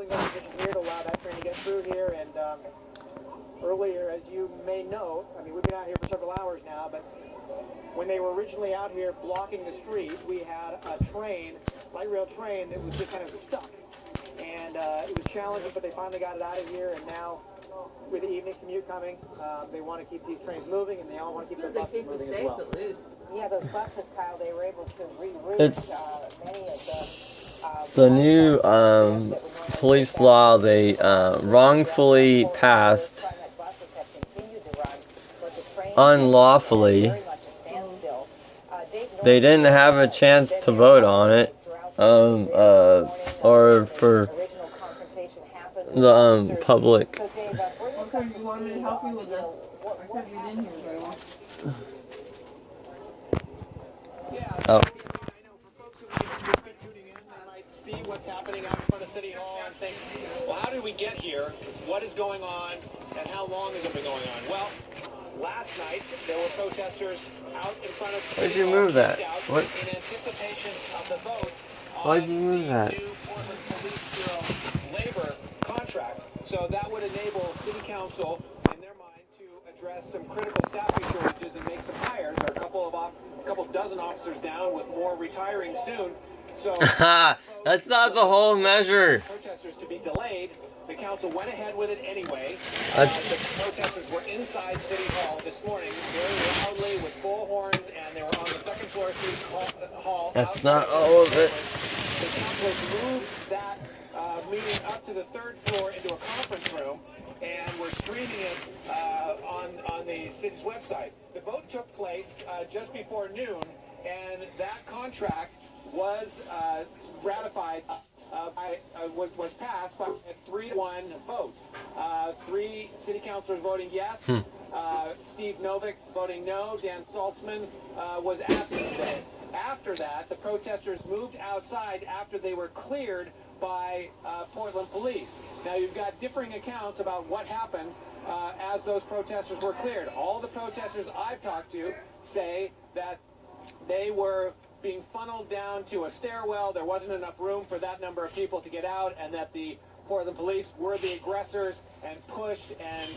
holding up position here to allow that train to get through here. And earlier, as you may know, I mean, we've been out here for several hours now, but when they were originally out here blocking the street, we had a train, light rail train, that was just kind of stuck. And it was challenging, but they finally got it out of here. And now, with the evening commute coming, they want to keep these trains moving, and they all want to keep their buses moving as well. At least. Yeah, those buses, Kyle, they were able to reroute many of The new police law they wrongfully passed unlawfully. They didn't have a chance to vote on it, or for the public. Okay, you want me to help you with this? I couldn't get in here very well. Oh. I know for folks who might be tuning in, they might see what's happening out in front of City Hall and think, well, how did we get here? What is going on? And how long has it been going on? Well, last night there were protesters out in front of City Hall. Why'd you move that? What? In anticipation of the vote Why'd you on move the that? new Portland Police Bureau labor contract. So that would enable City Council, in their mind, to address some critical staffing shortages and make some hires. There are a couple dozen officers down, with more retiring soon. So That's not the whole measure. protesters to be delayed. The council went ahead with it anyway. That's... The protesters were inside City Hall this morning, very loudly with bullhorns, and they were on the second floor of City Hall. That's not all of it. The council moved that meeting up to the third floor into a conference room, and we're streaming it on the city's website. The vote took place just before noon, and that contract was ratified was passed by a 3-1 vote. 3 city councilors voting yes, Steve Novick voting no, Dan Saltzman was absent today. After that, the protesters moved outside after they were cleared by Portland police. Now, you've got differing accounts about what happened as those protesters were cleared. All the protesters I've talked to say that they were being funneled down to a stairwell. There wasn't enough room for that number of people to get out, and that the Portland police were the aggressors and pushed and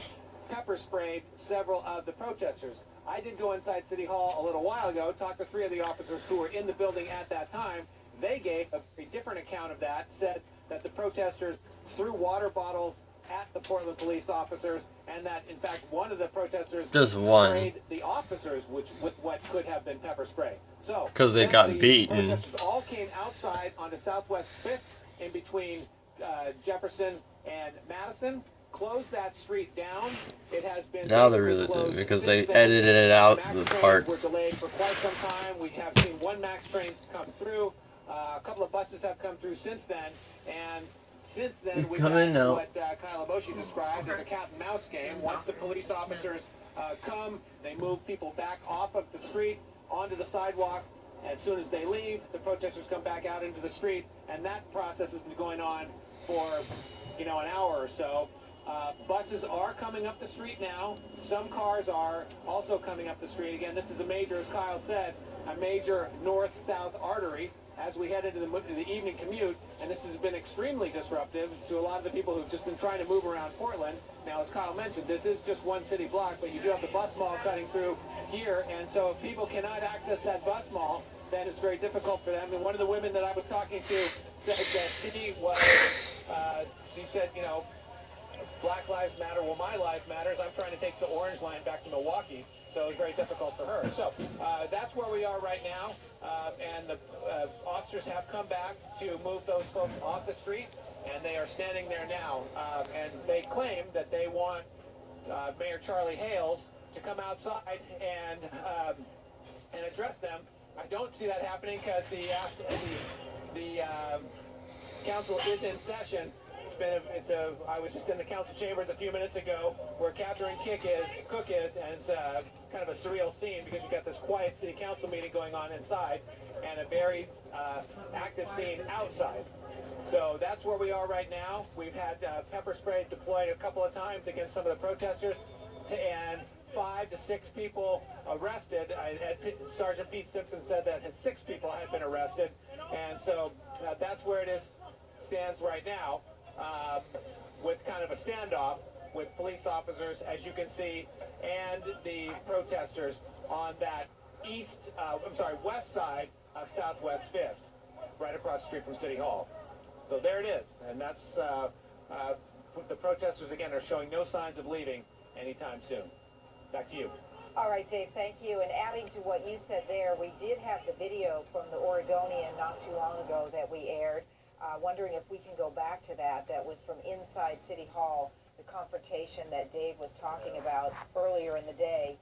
pepper sprayed several of the protesters. I did go inside City Hall a little while ago, talked to 3 of the officers who were in the building at that time. They gave a very different account of that, said that the protesters threw water bottles at the Portland police officers, and that, in fact, one of the protesters sprayed the officers with what could have been pepper spray. So, because they got beaten. Protesters all came outside onto Southwest 5th in between Jefferson and Madison, closed that street down. It has been now they're resistant because they edited it out the parts. Were delayed for quite some time. We have seen 1 MAX train come through. A couple of buses have come through since then, and since then we've had what Kyle Aboshi described as a cat and mouse game. Once the police officers come, they move people back off of the street onto the sidewalk. As soon as they leave, the protesters come back out into the street, and that process has been going on for, an hour or so. Buses are coming up the street now. Some cars are also coming up the street. Again, this is a major, as Kyle said, a major north-south artery as we head into the evening commute, and this has been extremely disruptive to a lot of the people who've just been trying to move around Portland. Now, as Kyle mentioned, this is just one city block, but you do have the bus mall cutting through here, and so if people cannot access that bus mall, then it's very difficult for them. And one of the women that I was talking to said that she said, Black Lives Matter, well, my life matters. I'm trying to take the Orange Line back to Milwaukee, so it's very difficult for her. So that's where we are right now, and the officers have come back to move those folks off the street, and they are standing there now. And they claim that they want Mayor Charlie Hales to come outside and address them. I don't see that happening because the council is in session. I was just in the council chambers a few minutes ago where Catherine Cook is, and it's kind of a surreal scene because you've got this quiet city council meeting going on inside and a very active scene outside. So that's where we are right now. We've had pepper spray deployed a couple of times against some of the protesters, and 5 to 6 people arrested. Sergeant Pete Simpson said that 6 people had been arrested, and so that's where it stands right now. with kind of a standoff with police officers, as you can see, and the protesters on that west side of Southwest 5th, right across the street from City Hall. So there it is, and that's the protesters again are showing no signs of leaving anytime soon. Back to you. All right, Dave, thank you. And adding to what you said there, we did have the video from the Oregonian not too long ago that we aired. Wondering if we can go back to that. That was from inside City Hall, the confrontation that Dave was talking about earlier in the day.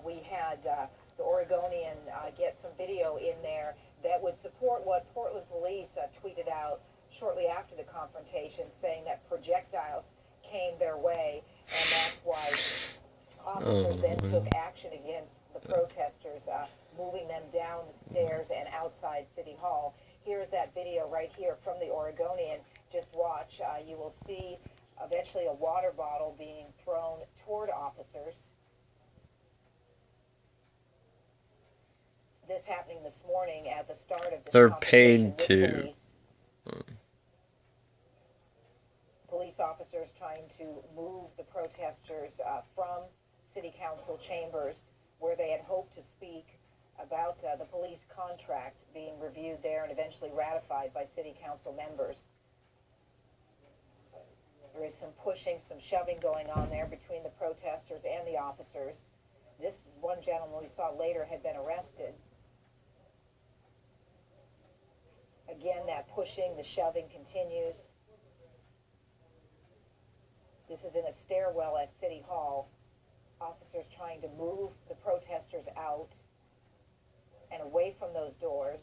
We had the Oregonian get some video in there that would support what Portland police tweeted out shortly after the confrontation, saying that projectiles came their way, and that's why officers then took action against the protesters, moving them down the stairs and outside City Hall. Here's that video right here from the Oregonian. Just watch. You will see eventually a water bottle being thrown toward officers. This happening this morning at the start of the They're paid to. Police officers trying to move the protesters from City Council chambers, where they had hoped to speak about the police contract being reviewed there and eventually ratified by City Council members. There is some pushing, some shoving going on there between the protesters and the officers. This one gentleman we saw later had been arrested. Again, that pushing, the shoving continues. This is in a stairwell at City Hall. Officers trying to move the protesters out and away from those doors.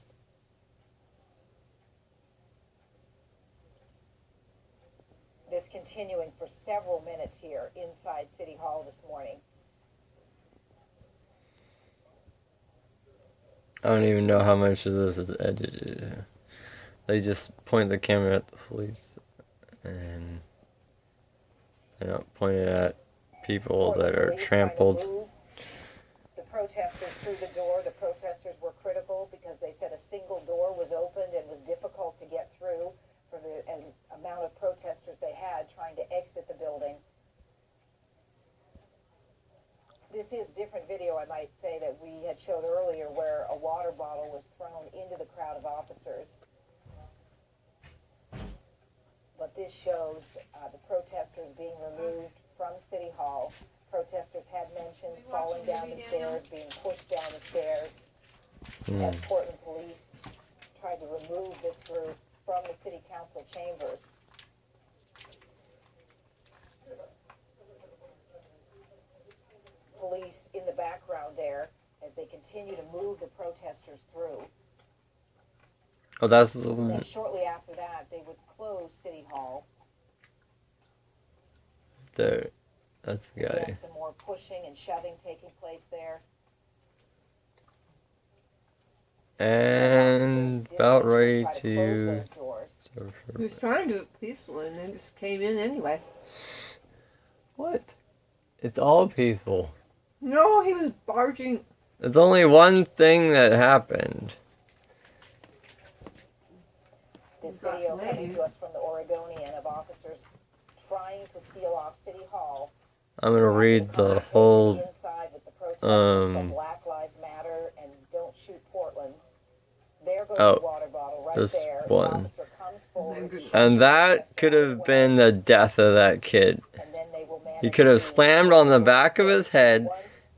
This continuing for several minutes here inside City Hall this morning. I don't even know how much of this is edited. They just point the camera at the police and they're not pointing at people that are trampled. The protesters through the door. The protesters were critical because they said a single door was opened and was difficult to get through for the amount of protesters they had trying to exit the building. This is different video, I might say, that we had showed earlier, where a water bottle was thrown into the crowd of officers. But this shows the protesters being removed from City Hall. Protesters had mentioned falling down the stairs, being pushed down the stairs, as Portland police tried to remove this group from the City Council chambers. Police in the background there as they continue to move the protesters through. Oh, that's the And then one. shortly after that, they would close City Hall. There. That's the guy. Again, some more pushing and shoving taking place there. And about ready Try close to. those doors. He was trying to do it peacefully and they just came in anyway. What? It's all peaceful. No, he was barging. There's only one thing that happened. This video coming to us from the Oregonian of officers trying to seal off City Hall. I'm gonna read the whole. Inside with the protesters from Black Lives Matter and Don't Shoot Portland. There goes the water bottle right this there. one. The officer comes forward, And that could have been the death of that kid. and then they will manage He could have to- slammed on the back of his head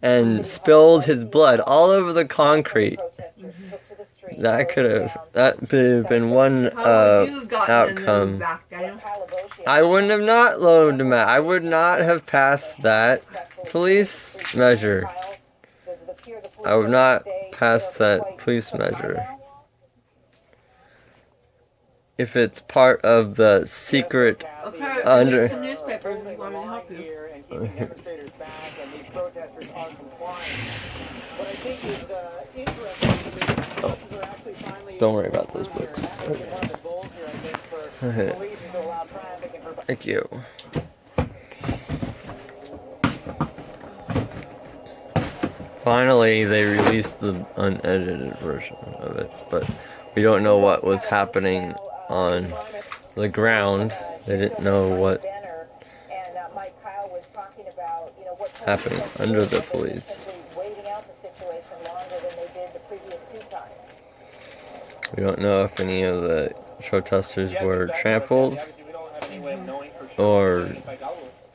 and spilled his blood all over the concrete. Protesters took to the street, That could broke have. down. That could have been one How would you have gotten in outcome. the back, Daniel? I wouldn't have not loaned him. I would not have passed that police measure. I would not pass that police measure. If it's part of the secret. Okay, Under- read some newspapers if you want me to help you. Here and keeping demonstrators back, and these protesters are complying. What I think is interesting to me is officers are actually finally Don't worry about those here, books. and that's been one of the goals here, I think, for police to allow traffic and for Thank you. Finally, they released the unedited version of it, but we don't know what was happening on the ground. They didn't know what Benner and Mike Kyle was talking about, what happened under the police. Simply waiting out the situation longer than they did the previous 2 times. We don't know if any of the protesters were trampled or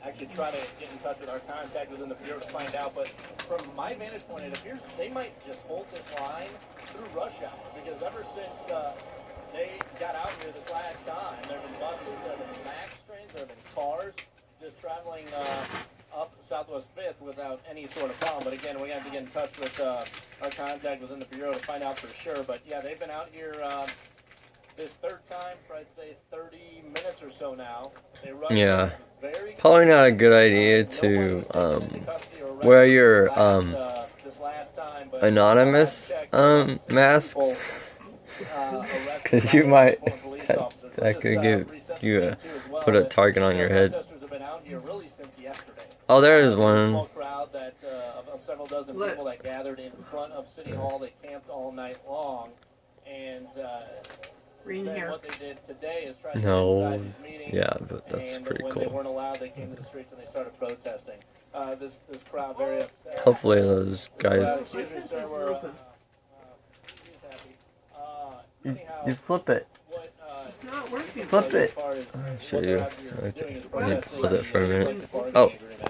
actually try to get in touch with our contact within the Bureau to find out, but from my vantage point, it appears they might just hold this line through rush hour, because ever since they got out here this last time, there have been buses, there have been MAX trains, there have been cars just traveling up Southwest 5th without any sort of problem. But again, we have to get in touch with our contact within the Bureau to find out for sure. But yeah, they've been out here this 3rd time for, I'd say, 30 minutes or so now. They run yeah, very probably not a good idea to wear your anonymous masks, because you might that could give you put a target on your head. Oh, there is one. Of several dozen people that gathered in front of City Hall. They camped all night long, and then what they did today is try to get inside these meetings. Yeah, but that's and pretty when cool. they weren't allowed, they came to the streets and they started protesting. This crowd very upset. Hopefully those guys. Excuse me, sir. We're anyhow, You flip it. what It's not working. Flip it. as far as I'll show what you. they're out here Okay. doing is Let me protesting pause it for a the minute. collective bargaining Oh, agreement.